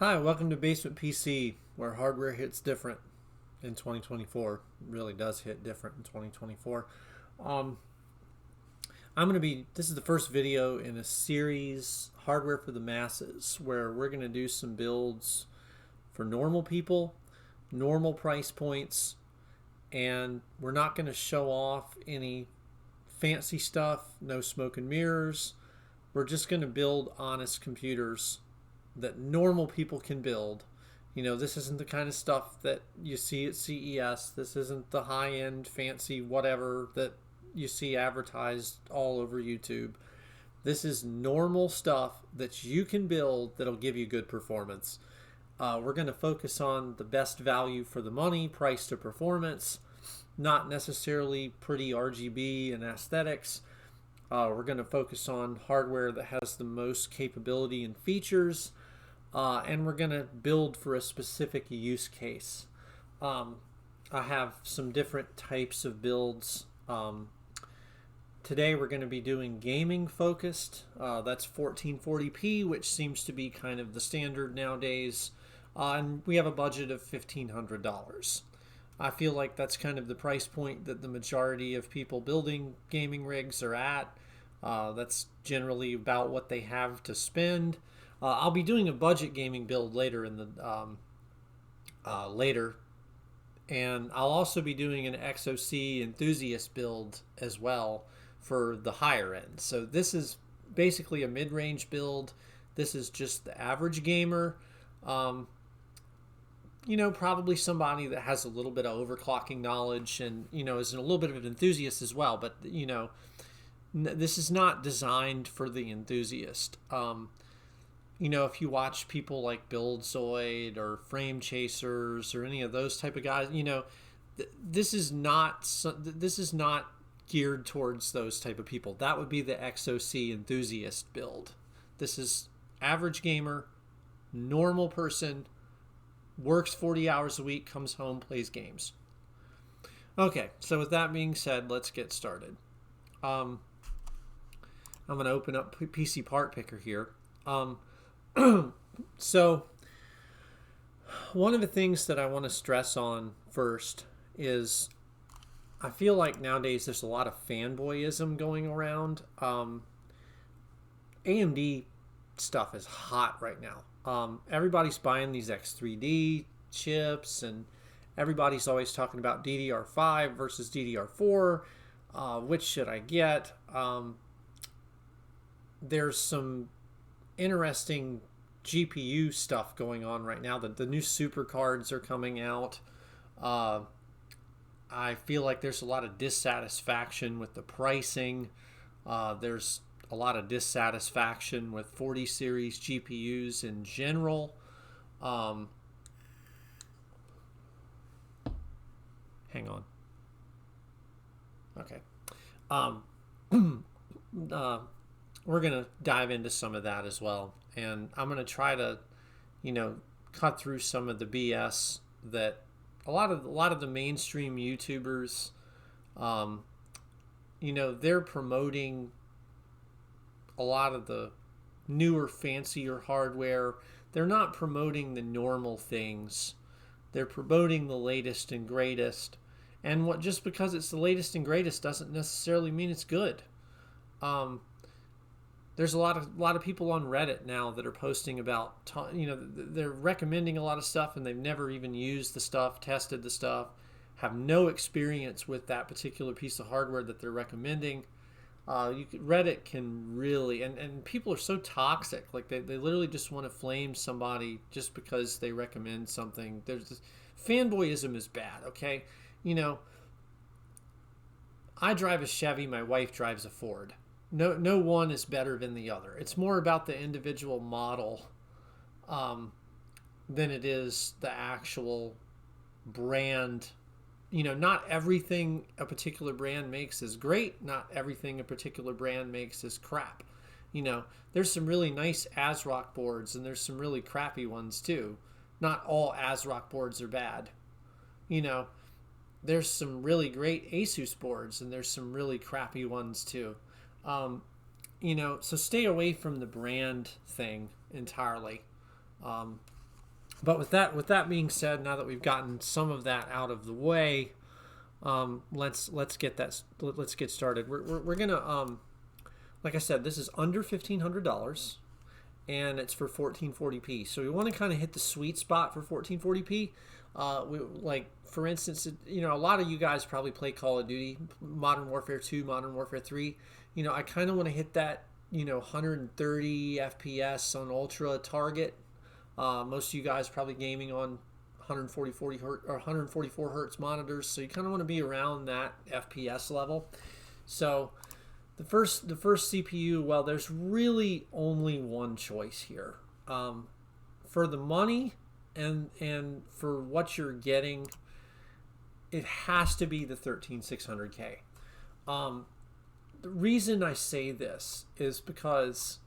Hi, welcome to Basement PC, where hardware hits different in 2024. It really does hit different in 2024. Um, this is the first video in a series, Hardware for the Masses, where we're going to do some builds for normal people, normal price points, and we're not going to show off any fancy stuff, no smoke and mirrors. We're just going to build honest computers that normal people can build. You know, this isn't the kind of stuff that you see at CES. This isn't the high-end fancy whatever that you see advertised all over YouTube. This is normal stuff that you can build that'll give you good performance. We're going to focus on the best value for the money, price to performance, not necessarily pretty RGB and aesthetics. We're going to focus on hardware that has the most capability and features, and we're going to build for a specific use case. I have some different types of builds. Today we're going to be doing gaming focused. That's 1440p, which seems to be kind of the standard nowadays. And we have a budget of $1,500. I feel like that's kind of the price point that the majority of people building gaming rigs are at. That's generally about what they have to spend. I'll be doing a budget gaming build later later, and I'll also be doing an XOC enthusiast build as well for the higher end. So this is basically a mid-range build. This is just the average gamer. Probably somebody that has a little bit of overclocking knowledge and, is a little bit of an enthusiast as well. But, this is not designed for the enthusiast. If you watch people like Buildzoid or Frame Chasers or any of those type of guys, this is not geared towards those type of people. That would be the XOC enthusiast build. This is average gamer, normal person, works 40 hours a week, comes home, plays games. Okay, so with that being said, let's get started. I'm going to open up PC Part Picker here. So one of the things that I want to stress on first is I feel like nowadays there's a lot of fanboyism going around. AMD stuff is hot right now. Everybody's buying these X3D chips, and everybody's always talking about DDR5 versus DDR4. Which should I get? There's some interesting GPU stuff going on right now. The new super cards are coming out. I feel like there's a lot of dissatisfaction with the pricing. There's a lot of dissatisfaction with 40 series GPUs in general. Hang on. Okay. We're going to dive into some of that as well. And I'm going to try to, cut through some of the BS that a lot of the mainstream YouTubers, they're promoting a lot of the newer, fancier hardware. They're not promoting the normal things. They're promoting the latest and greatest. And just because it's the latest and greatest doesn't necessarily mean it's good. There's a lot of people on Reddit now that are posting about, they're recommending a lot of stuff and they've never even used the stuff, tested the stuff, have no experience with that particular piece of hardware that they're recommending. Reddit can really, and people are so toxic. Like they literally just want to flame somebody just because they recommend something. Fanboyism is bad, okay? I drive a Chevy, my wife drives a Ford. No one is better than the other. It's more about the individual model than it is the actual brand. Not everything a particular brand makes is great. Not everything a particular brand makes is crap. There's some really nice ASRock boards and there's some really crappy ones too. Not all ASRock boards are bad. There's some really great Asus boards and there's some really crappy ones too. So stay away from the brand thing entirely. But with that being said, now that we've gotten some of that out of the way, let's get started. We're gonna like I said, this is under $1,500, and it's for 1440p. So we want to kind of hit the sweet spot for 1440p. For instance, a lot of you guys probably play Call of Duty, Modern Warfare 2, Modern Warfare 3. I kind of want to hit that 130 FPS on ultra target. Most of you guys probably gaming on 144 hertz monitors, so you kind of want to be around that FPS level. So the first CPU, well, there's really only one choice here. For the money and for what you're getting, it has to be the 13600K. The reason I say this is because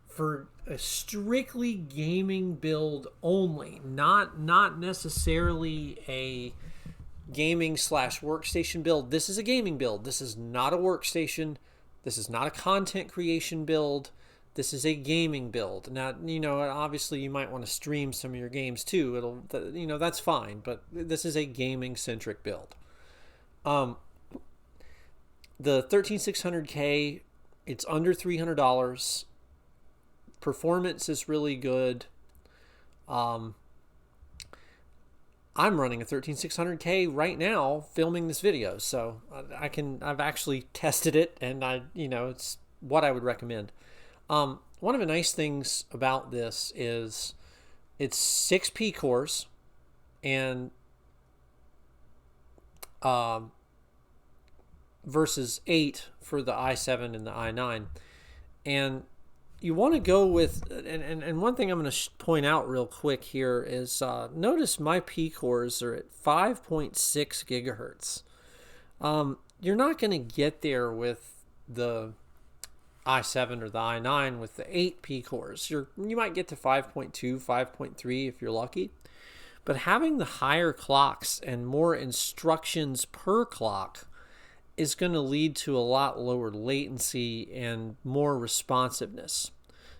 for a strictly gaming build only, not necessarily a gaming / workstation build. This is a gaming build. This is not a workstation. This is not a content creation build. This is a gaming build. Now, obviously you might want to stream some of your games too. That's fine, but this is a gaming centric build. The 13600K, it's under $300. Performance is really good. I'm running a 13600K right now filming this video, so I've actually tested it, and it's what I would recommend. One of the nice things about this is it's 6 P cores, and versus 8 for the i7 and the i9. And you want to go with, and one thing I'm going to point out real quick here is notice my P cores are at 5.6 gigahertz. You're not going to get there with the i7 or the i9 with the 8 P cores. You might get to 5.2, 5.3 if you're lucky. But having the higher clocks and more instructions per clock is going to lead to a lot lower latency and more responsiveness.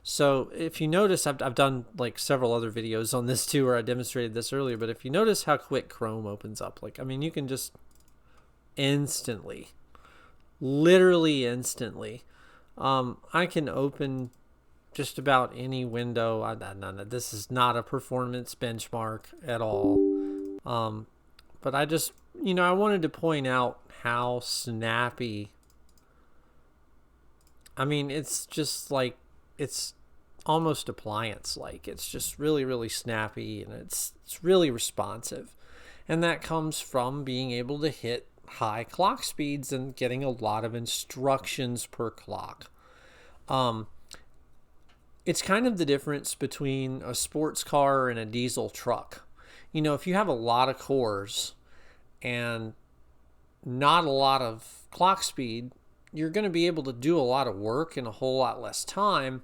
So if you notice, I've done like several other videos on this too, where I demonstrated this earlier, but if you notice how quick Chrome opens up, you can just instantly, literally instantly, I can open just about any window. This is not a performance benchmark at all. But I just, I wanted to point out how snappy. It's just it's almost appliance-like. It's just really, really snappy, and it's really responsive. And that comes from being able to hit high clock speeds and getting a lot of instructions per clock. It's kind of the difference between a sports car and a diesel truck. If you have a lot of cores and not a lot of clock speed, you're going to be able to do a lot of work in a whole lot less time,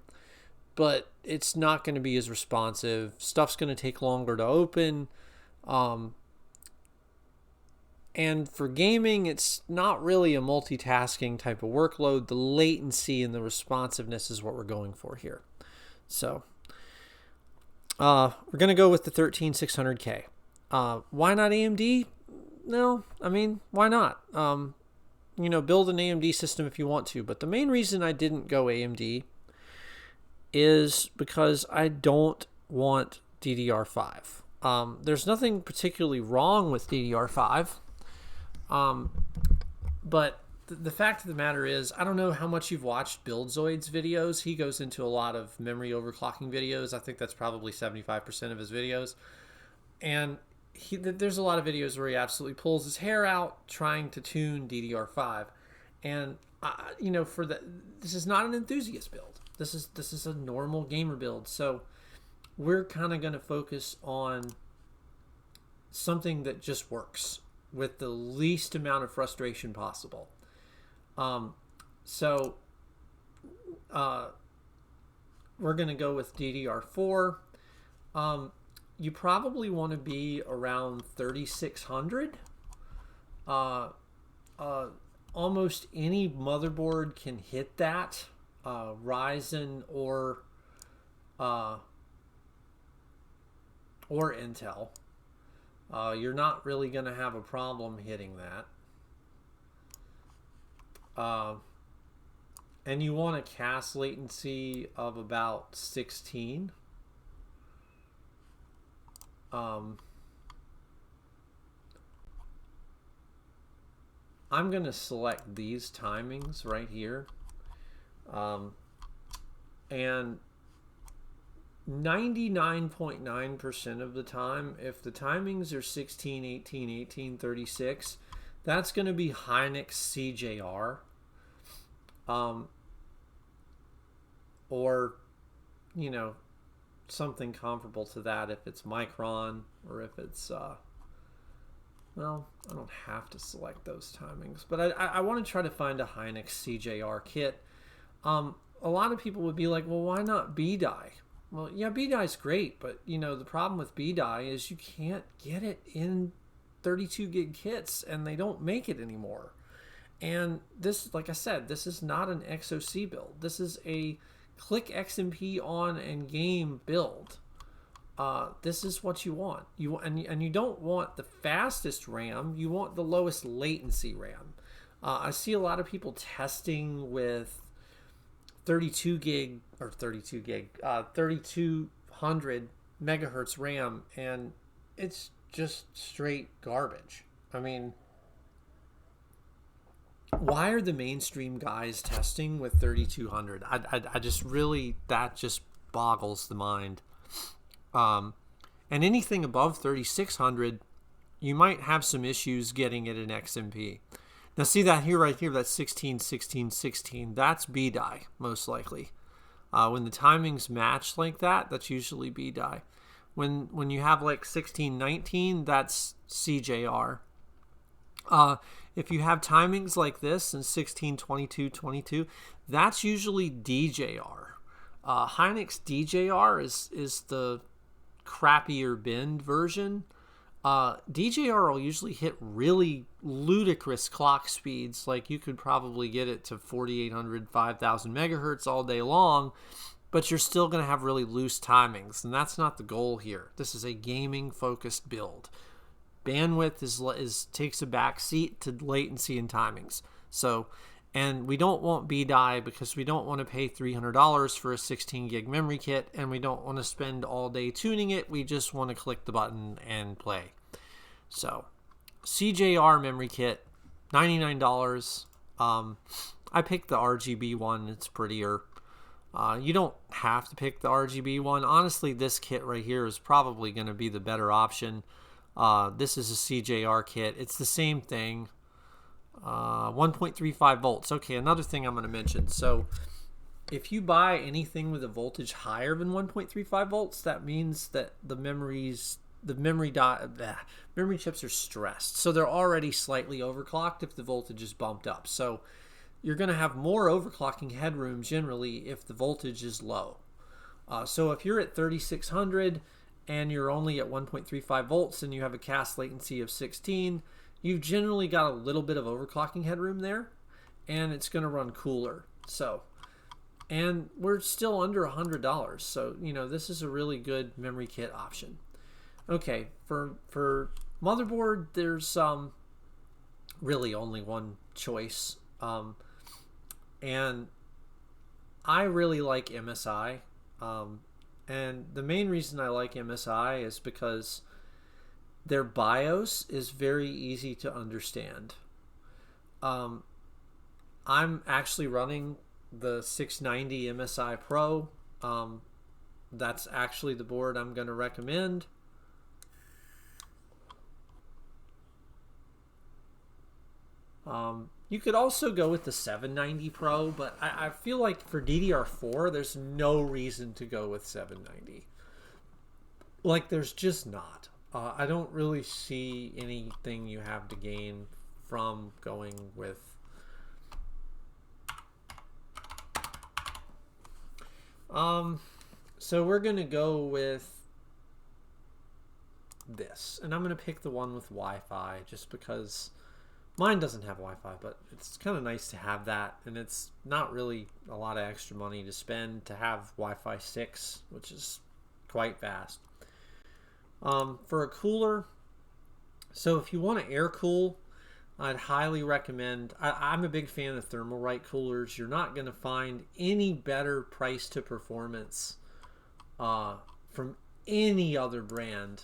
but it's not going to be as responsive. Stuff's going to take longer to open. And for gaming, it's not really a multitasking type of workload. The latency and the responsiveness is what we're going for here. So we're going to go with the 13600K. Why not AMD? No, why not? Build an AMD system if you want to. But the main reason I didn't go AMD is because I don't want DDR5. There's nothing particularly wrong with DDR5. But the fact of the matter is, I don't know how much you've watched BuildZoid's videos. He goes into a lot of memory overclocking videos. I think that's probably 75% of his videos. And there's a lot of videos where he absolutely pulls his hair out trying to tune DDR5. And, this is not an enthusiast build. This is a normal gamer build. So we're kind of going to focus on something that just works with the least amount of frustration possible. We're going to go with DDR4. You probably want to be around 3600. Almost any motherboard can hit that. Ryzen or or Intel. You're not really going to have a problem hitting that. And you want a cast latency of about 16. I'm going to select these timings right here. And 99.9% of the time, if the timings are 16, 18, 18, 36, that's going to be Hynix CJR. Or, you know, something comparable to that if it's Micron, or if it's, well, I don't have to select those timings, but I want to try to find a Hynix CJR kit. A lot of people would be like, well, why not BDI? Well, yeah, BDI is great, but, you know, the problem with BDI is you can't get it in 32 gig kits, and they don't make it anymore. And this, like I said, this is not an XOC build. This is a click XMP on and game build. This is what you want. And you don't want the fastest RAM. You want the lowest latency RAM. I see a lot of people testing with 3200 megahertz RAM, and it's just straight garbage. I mean, why are the mainstream guys testing with 3200? I just really, that just boggles the mind. And anything above 3600, you might have some issues getting it in XMP. Now see that here, right here, that's 16, 16, 16. That's BDI, most likely. When the timings match like that, that's usually BDI. When you have like 16, 19, that's CJR. If you have timings like this in 16, 22, 22, that's usually DJR. Hynix DJR is the crappier binned version. DJR will usually hit really ludicrous clock speeds. Like you could probably get it to 4800, 5000 megahertz all day long, but you're still going to have really loose timings, and that's not the goal here. This is a gaming focused build. Bandwidth takes a back seat to latency and timings. So, and we don't want BDI because we don't want to pay $300 for a 16 gig memory kit, and we don't want to spend all day tuning it. We just want to click the button and play. So, CJR memory kit, $99. I picked the RGB one. It's prettier. You don't have to pick the RGB one. Honestly, this kit right here is probably going to be the better option. This is a CJR kit. It's the same thing. 1.35 volts. Okay, another thing I'm going to mention. So if you buy anything with a voltage higher than 1.35 volts, that means that the memory chips are stressed. So they're already slightly overclocked if the voltage is bumped up. So you're going to have more overclocking headroom generally if the voltage is low. So if you're at 3600 and you're only at 1.35 volts and you have a cast latency of 16, you've generally got a little bit of overclocking headroom there, and it's going to run cooler. So, and we're still under $100, so you know this is a really good memory kit option. Okay, for motherboard, there's really only one choice, and I really like MSI. And the main reason I like MSI is because their BIOS is very easy to understand. I'm actually running the 690 MSI Pro. That's actually the board I'm going to recommend. You could also go with the 790 Pro, but I feel like for DDR4, there's no reason to go with 790. Like, there's just not. I don't really see anything you have to gain from going with... So we're going to go with this. And I'm going to pick the one with Wi-Fi just because... Mine doesn't have Wi-Fi, but it's kind of nice to have that, and it's not really a lot of extra money to spend to have Wi-Fi 6, which is quite fast. For a cooler, so if you want to air cool, I'd highly recommend. I'm a big fan of Thermalright coolers. You're not going to find any better price to performance from any other brand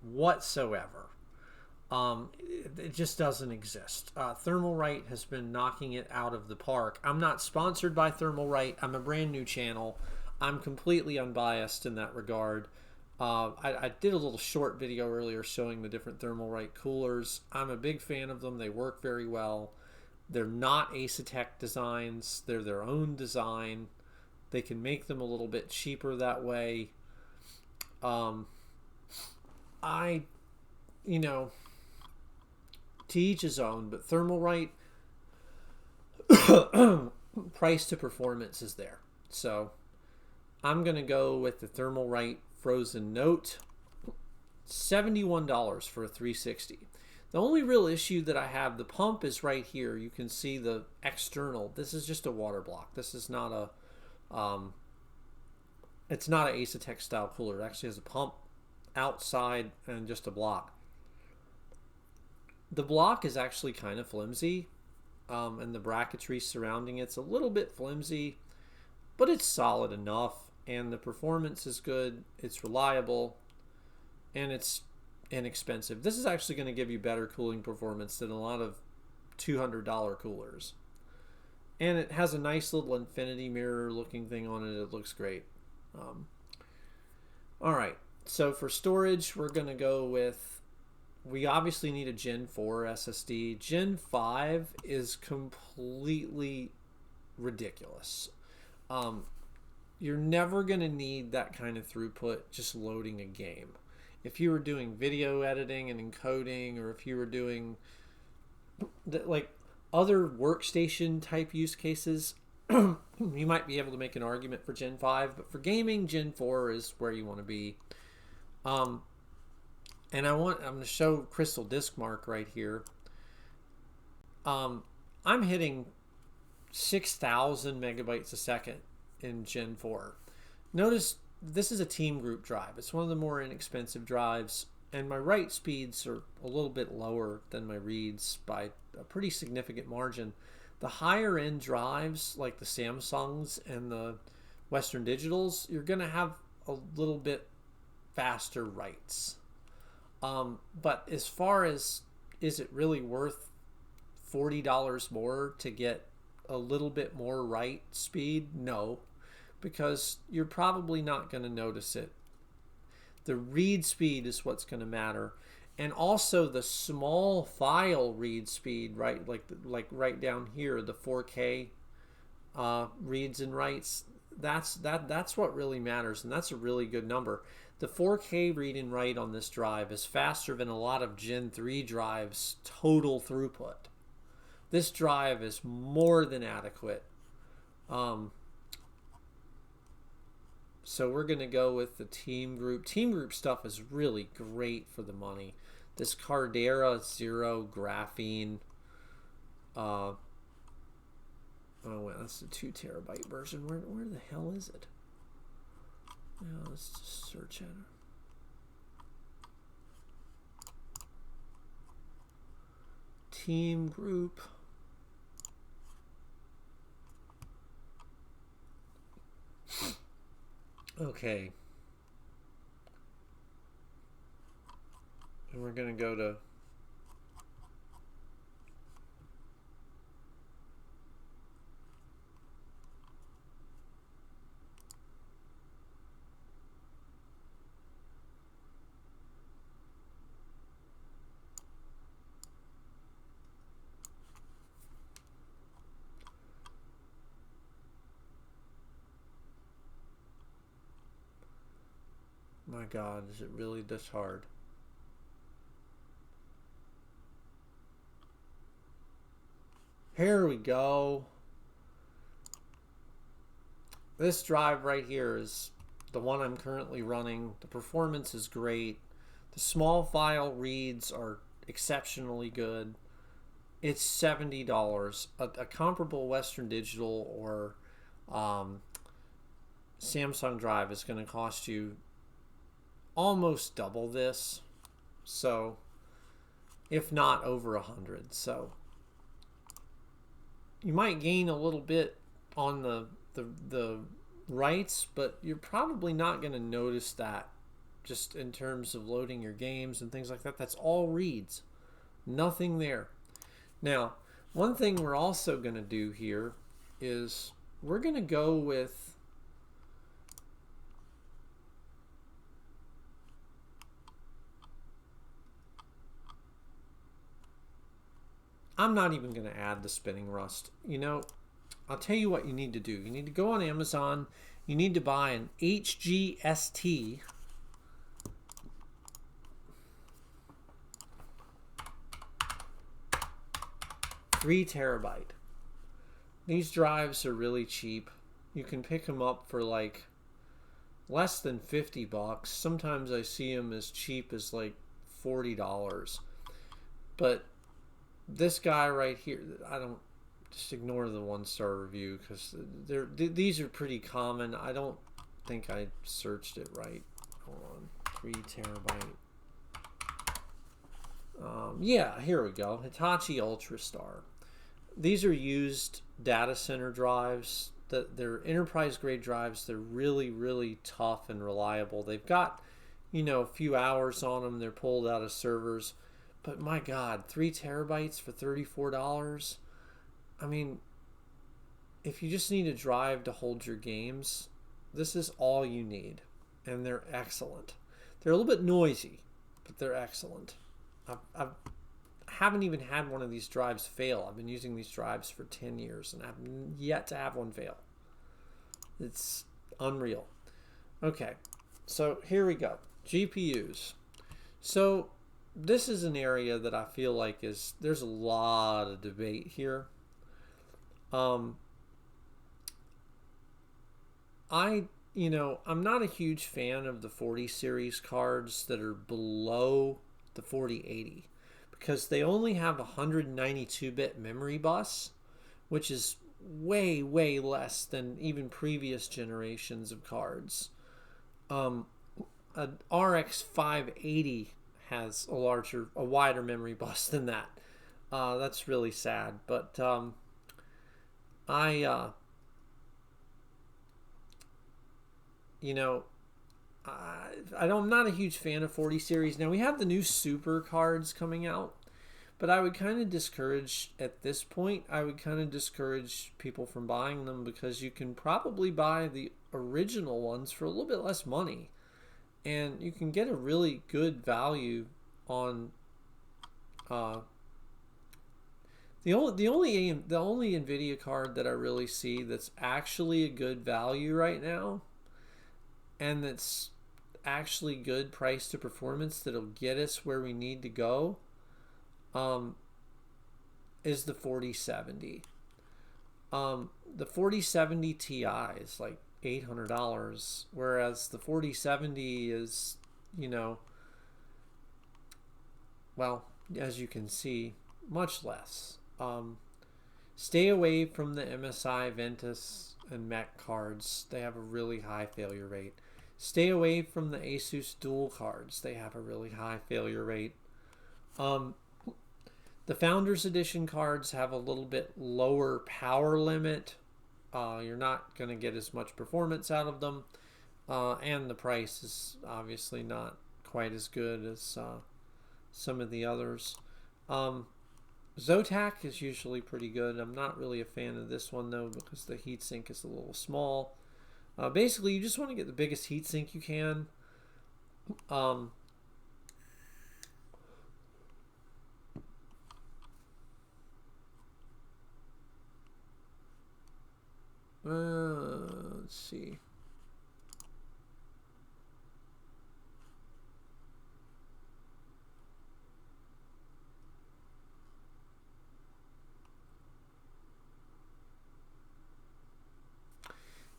whatsoever. It just doesn't exist. Thermalright has been knocking it out of the park. I'm not sponsored by Thermalright. I'm a brand new channel. I'm completely unbiased in that regard. I did a little short video earlier showing the different Thermalright coolers. I'm a big fan of them. They work very well. They're not Asetek designs. They're their own design. They can make them a little bit cheaper that way. You know, to each his own, but Thermalright price to performance is there. So I'm going to go with the Thermalright Frozen Note, $71 for a 360. The only real issue that I have, the pump is right here. You can see the external. This is just a water block. This is not a, it's not an Asetek style cooler. It actually has a pump outside and just a block. The block is actually kind of flimsy, and the bracketry surrounding it's a little bit flimsy, but it's solid enough, and the performance is good, it's reliable, and it's inexpensive. This is actually going to give you better cooling performance than a lot of $200 coolers. And it has a nice little infinity mirror looking thing on it. It looks great. All right, so for storage, we're going to go with, we obviously need a Gen 4 SSD. Gen 5 is completely ridiculous. You're never going to need that kind of throughput just loading a game. If you were doing video editing and encoding, or if you were doing like other workstation type use cases, you might be able to make an argument for Gen 5, but for gaming, Gen 4 is where you want to be. And I'm going to show Crystal Disk Mark right here. I'm hitting 6,000 megabytes a second in Gen 4. Notice this is a Team Group drive. It's one of the more inexpensive drives, and my write speeds are a little bit lower than my reads by a pretty significant margin. The higher end drives, like the Samsungs and the Western Digitals, you're going to have a little bit faster writes. But as far as, is it really worth $40 more to get a little bit more write speed? No, because you're probably not going to notice it. The read speed is what's going to matter, and also the small file read speed, right? Like right down here, the 4K reads and writes. That's what really matters, and that's a really good number. The 4K read and write on this drive is faster than a lot of Gen 3 drives total throughput. This drive is more than adequate. So we're going to go with the Team Group. Team Group stuff is really great for the money. This Cardera Zero Graphene. Oh, wait, that's the 2 terabyte version. Where the hell is it? Now let's just search it. Team Group. Okay. And we're going to go to my God, is it really this hard? Here we go. This drive right here is the one I'm currently running. The performance is great. The small file reads are exceptionally good. It's $70. A comparable Western Digital or Samsung drive is going to cost you almost double this. So, if not over 100. So, you might gain a little bit on the writes, but you're probably not going to notice that just in terms of loading your games and things like that. That's all reads. Nothing there. Now, one thing we're also going to do here is we're going to go with I'm not even going to add the spinning rust. You know, I'll tell you what you need to do. You need to go on Amazon. You need to buy an HGST 3 terabyte. These drives are really cheap. You can pick them up for like less than $50. Sometimes I see them as cheap as like $40. But this guy right here, I don't, just ignore the 1-star review because these are pretty common. I don't think I searched it right. Hold on, 3 terabyte. Yeah, here we go. Hitachi Ultrastar. These are used data center drives. They're enterprise grade drives. They're really, really tough and reliable. They've got, you know, a few hours on them. They're pulled out of servers. But my God, 3 terabytes for $34. I mean, if you just need a drive to hold your games, this is all you need. And they're excellent. They're a little bit noisy, but they're excellent. I haven't even had one of these drives fail. I've been using these drives for 10 years, and I've yet to have one fail. It's unreal. Okay, so here we go. GPUs. So this is an area that I feel like there's a lot of debate here. I'm not a huge fan of the 40 series cards that are below the 4080 because they only have a 192-bit memory bus, which is way, way less than even previous generations of cards. An RX 580 has a wider memory bus than that. That's really sad, but I'm not a huge fan of 40 series. Now we have the new super cards coming out, but I would kind of discourage people from buying them because you can probably buy the original ones for a little bit less money, and you can get a really good value on the only NVIDIA card that I really see that's actually a good value right now, and that's actually good price to performance that'll get us where we need to go, is the 4070. The 4070 Ti is like $800, whereas the 4070 is, well, as you can see, much less. Stay away from the MSI Ventus and Mech cards. They have a really high failure rate. Stay away from the Asus Dual cards. They have a really high failure rate. The Founders Edition cards have a little bit lower power limit. You're not going to get as much performance out of them. And the price is obviously not quite as good as some of the others. Zotac is usually pretty good. I'm not really a fan of this one though because the heatsink is a little small. Basically, you just want to get the biggest heatsink you can. Let's see.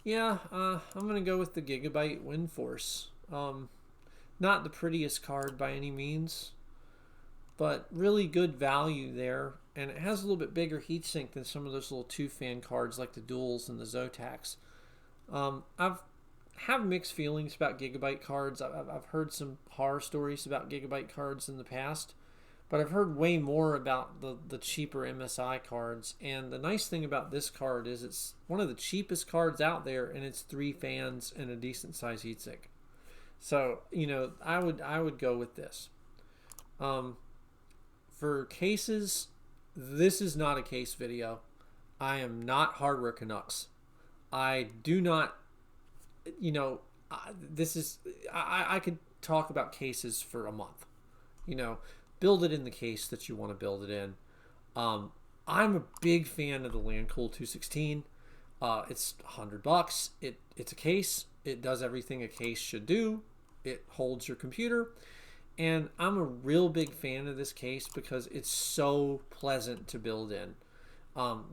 Yeah, I'm going to go with the Gigabyte Windforce. Not the prettiest card by any means, but really good value there. And it has a little bit bigger heatsink than some of those little 2-fan cards like the Duals and the Zotacs. I've have mixed feelings about Gigabyte cards. I've heard some horror stories about Gigabyte cards in the past, but I've heard way more about the cheaper MSI cards. And the nice thing about this card is it's one of the cheapest cards out there, and it's 3 fans and a decent size heatsink. So, you know, I would go with this. For cases, this is not a case video. I am not Hardware Canucks. I do not, you know, this is, I could talk about cases for a month. You know, build it in the case that you want to build it in. I'm a big fan of the Landcool 216. It's $100. It's a case. It does everything a case should do. It holds your computer. And I'm a real big fan of this case because it's so pleasant to build in.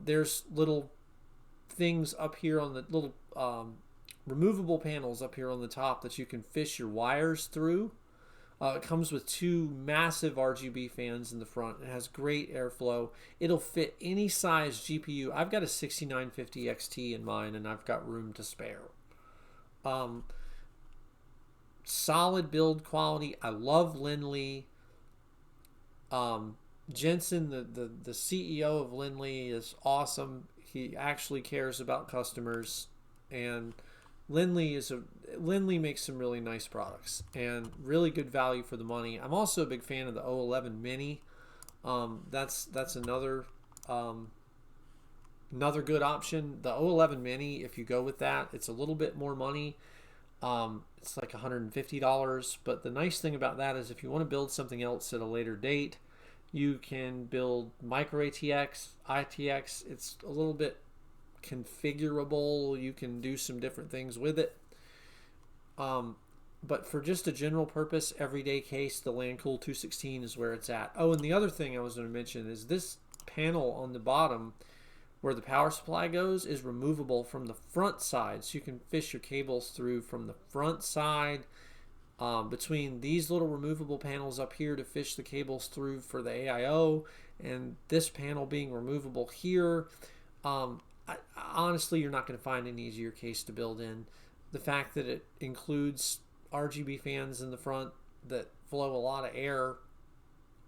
There's little things up here on the little removable panels up here on the top that you can fish your wires through. It comes with 2 massive RGB fans in the front. It has great airflow. It'll fit any size GPU. I've got a 6950 XT in mine, and I've got room to spare. Solid build quality. I love Lindley. Jensen, the CEO of Lindley, is awesome. He actually cares about customers, and Lindley makes some really nice products and really good value for the money. I'm also a big fan of the O11 Mini. That's another good option. The O11 Mini, if you go with that, it's a little bit more money. It's like $150, but the nice thing about that is if you want to build something else at a later date, you can build micro ATX, ITX. It's a little bit configurable. You can do some different things with it. But for just a general purpose, everyday case, the Landcool 216 is where it's at. Oh, and the other thing I was going to mention is this panel on the bottom where the power supply goes is removable from the front side. So you can fish your cables through from the front side. Between these little removable panels up here to fish the cables through for the AIO, and this panel being removable here, honestly, you're not going to find an easier case to build in. The fact that it includes RGB fans in the front that flow a lot of air,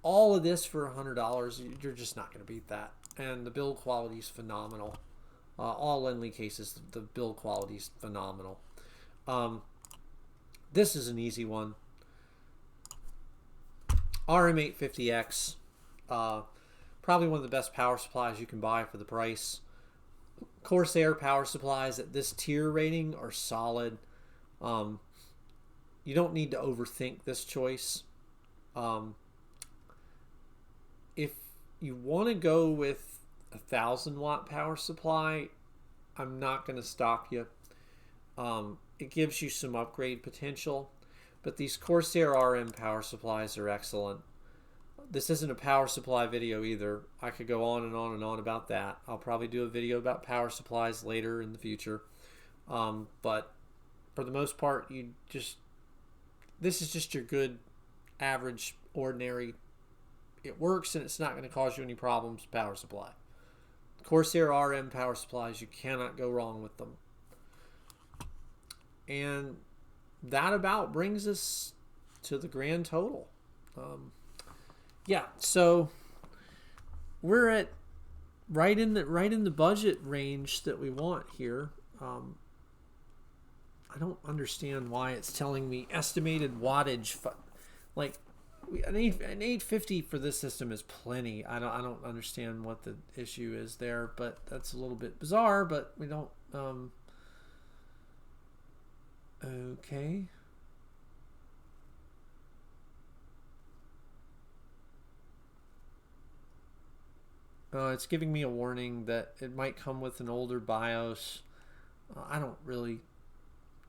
all of this for $100, you're just not going to beat that. And the build quality is phenomenal. All Lindley cases, the build quality is phenomenal. This is an easy one. RM850X, probably one of the best power supplies you can buy for the price. Corsair power supplies at this tier rating are solid. You don't need to overthink this choice. If you want to go with a 1,000-watt power supply, I'm not going to stop you. It gives you some upgrade potential, but these Corsair RM power supplies are excellent. This isn't a power supply video either. I could go on and on and on about that. I'll probably do a video about power supplies later in the future. But for the most part, this is just your good, average, ordinary. It works and it's not going to cause you any problems power supply. Corsair RM power supplies, you cannot go wrong with them. And that about brings us to the grand total. Yeah, so we're at right in the budget range that we want here. I don't understand why it's telling me estimated wattage. Like an 850 for this system is plenty. I don't understand what the issue is there, but that's a little bit bizarre. But we don't. Okay. It's giving me a warning that it might come with an older BIOS. I don't really...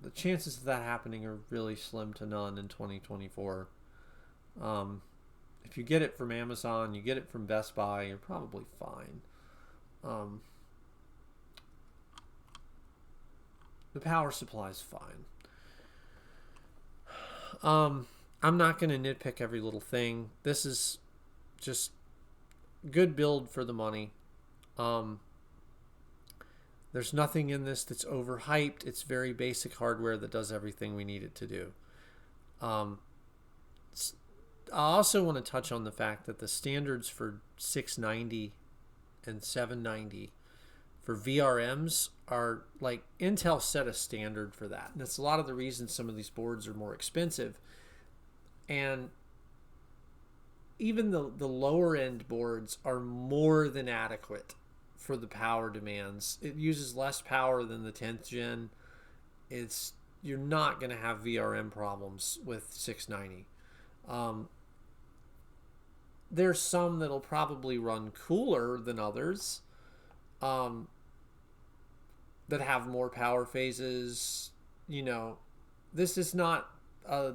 The chances of that happening are really slim to none in 2024. If you get it from Amazon, you get it from Best Buy, you're probably fine. The power supply is fine. I'm not going to nitpick every little thing. This is just good build for the money. There's nothing in this that's overhyped. It's very basic hardware that does everything we need it to do. I also want to touch on the fact that the standards for 690 and 790 for VRMs are like Intel set a standard for that. And that's a lot of the reasons some of these boards are more expensive. And even the lower end boards are more than adequate for the power demands. It uses less power than the 10th gen. You're not going to have VRM problems with 690. There's some that'll probably run cooler than others, that have more power phases. This is not a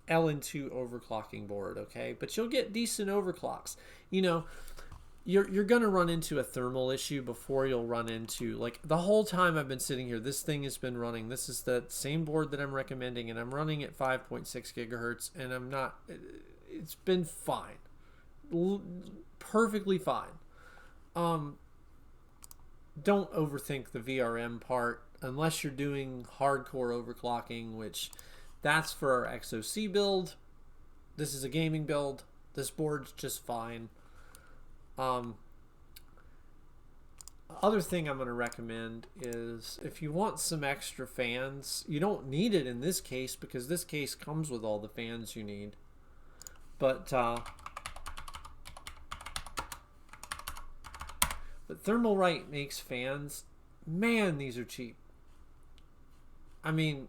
LN2 overclocking board, okay? But you'll get decent overclocks. You're going to run into a thermal issue before you'll run into, like, the whole time I've been sitting here, this thing has been running. This is the same board that I'm recommending, and I'm running at 5.6 gigahertz, and it's been fine. Perfectly fine. Don't overthink the VRM part unless you're doing hardcore overclocking, which that's for our XOC build. This is a gaming build. This board's just fine. Other thing I'm going to recommend is if you want some extra fans, you don't need it in this case because this case comes with all the fans you need. But Thermalright makes fans. Man, these are cheap. I mean,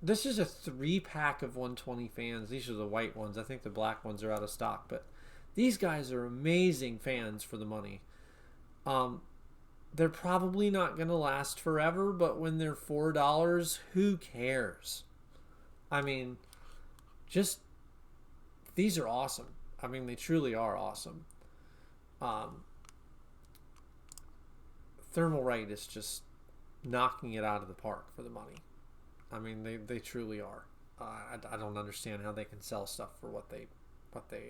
this is a 3-pack of 120 fans. These are the white ones. I think the black ones are out of stock, but these guys are amazing fans for the money. They're probably not going to last forever, but when they're $4, who cares? I mean, these are awesome. I mean, they truly are awesome. Thermalright is just knocking it out of the park for the money. I mean, they truly are. I don't understand how they can sell stuff for what they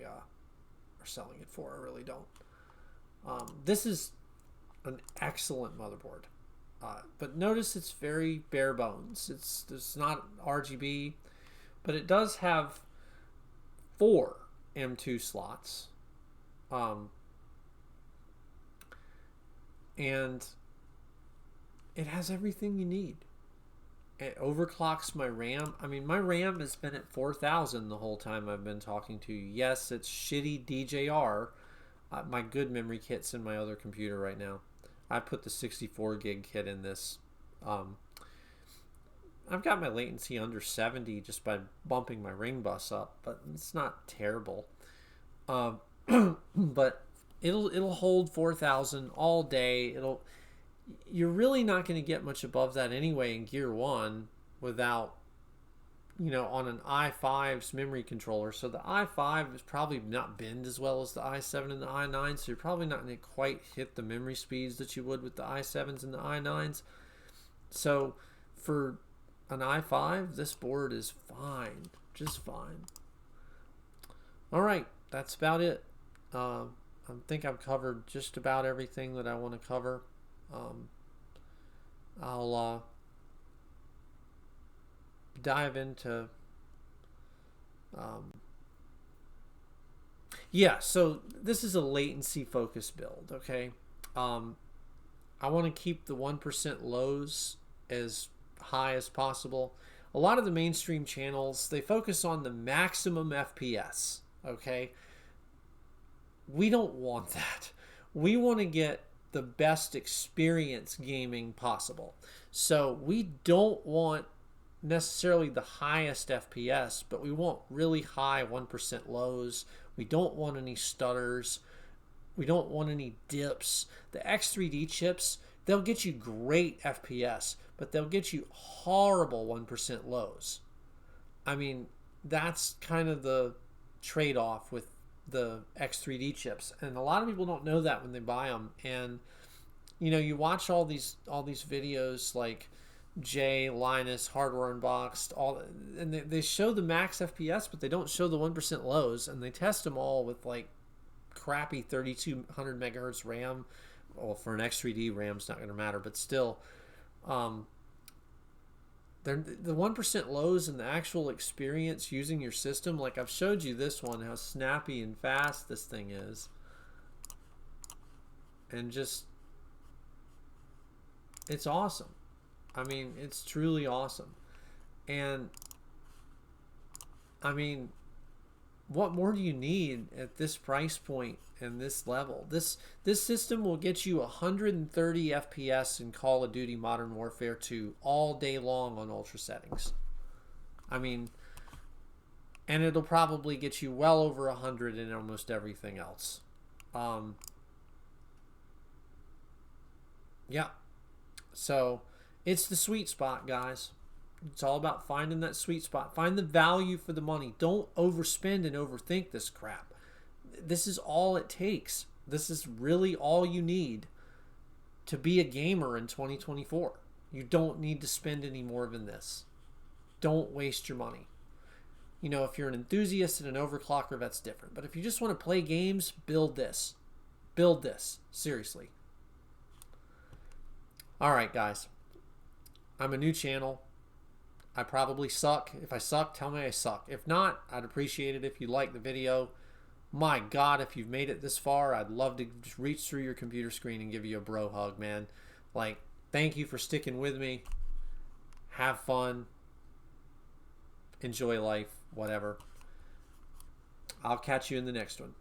are selling it for. I really don't. This is an excellent motherboard, but notice it's very bare bones. It's not RGB, but it does have 4 M2 slots, and it has everything you need. It overclocks my RAM. I mean, my RAM has been at 4,000 the whole time I've been talking to you. Yes, it's shitty DJR. My good memory kit's in my other computer right now. I put the 64 gig kit in this. I've got my latency under 70 just by bumping my ring bus up, but it's not terrible. But it'll hold 4,000 all day. You're really not going to get much above that anyway in Gear 1 without, on an i5's memory controller. So the i5 is probably not bend as well as the i7 and the i9, so you're probably not going to quite hit the memory speeds that you would with the i7s and the i9s. So for an i5, this board is fine, just fine. All right, that's about it. I think I've covered just about everything that I want to cover. I'll dive into so this is a latency focused build, okay? I want to keep the 1% lows as high as possible. A lot of the mainstream channels, they focus on the maximum FPS, okay? We don't want that. We want to get the best experience gaming possible. So we don't want necessarily the highest FPS, but we want really high 1% lows. We don't want any stutters. We don't want any dips. The X3D chips, they'll get you great FPS, but they'll get you horrible 1% lows. I mean, that's kind of the trade-off with the X3D chips, and a lot of people don't know that when they buy them. And you watch all these videos like Jay, Linus, Hardware Unboxed, and they show the max FPS, but they don't show the 1% lows, and they test them all with like crappy 3200 megahertz RAM. Well, for an X3D, RAM's not going to matter, but still, The 1% lows and the actual experience using your system, like I've showed you this one, how snappy and fast this thing is. And just, it's awesome. I mean, it's truly awesome. And I mean, what more do you need at this price point and this level? This system will get you 130 FPS in Call of Duty Modern Warfare 2 all day long on ultra settings. I mean, and it'll probably get you well over 100 in almost everything else. Yeah. So it's the sweet spot, guys. It's all about finding that sweet spot. Find the value for the money. Don't overspend and overthink this crap. This is all it takes. This is really all you need to be a gamer in 2024. You don't need to spend any more than this. Don't waste your money. You know, if you're an enthusiast and an overclocker, that's different. But if you just want to play games, build this. Build this. Seriously. All right, guys. I'm a new channel. I probably suck. If I suck, tell me I suck. If not, I'd appreciate it if you like the video. My God, if you've made it this far, I'd love to just reach through your computer screen and give you a bro hug, man. Like, thank you for sticking with me. Have fun. Enjoy life. Whatever. I'll catch you in the next one.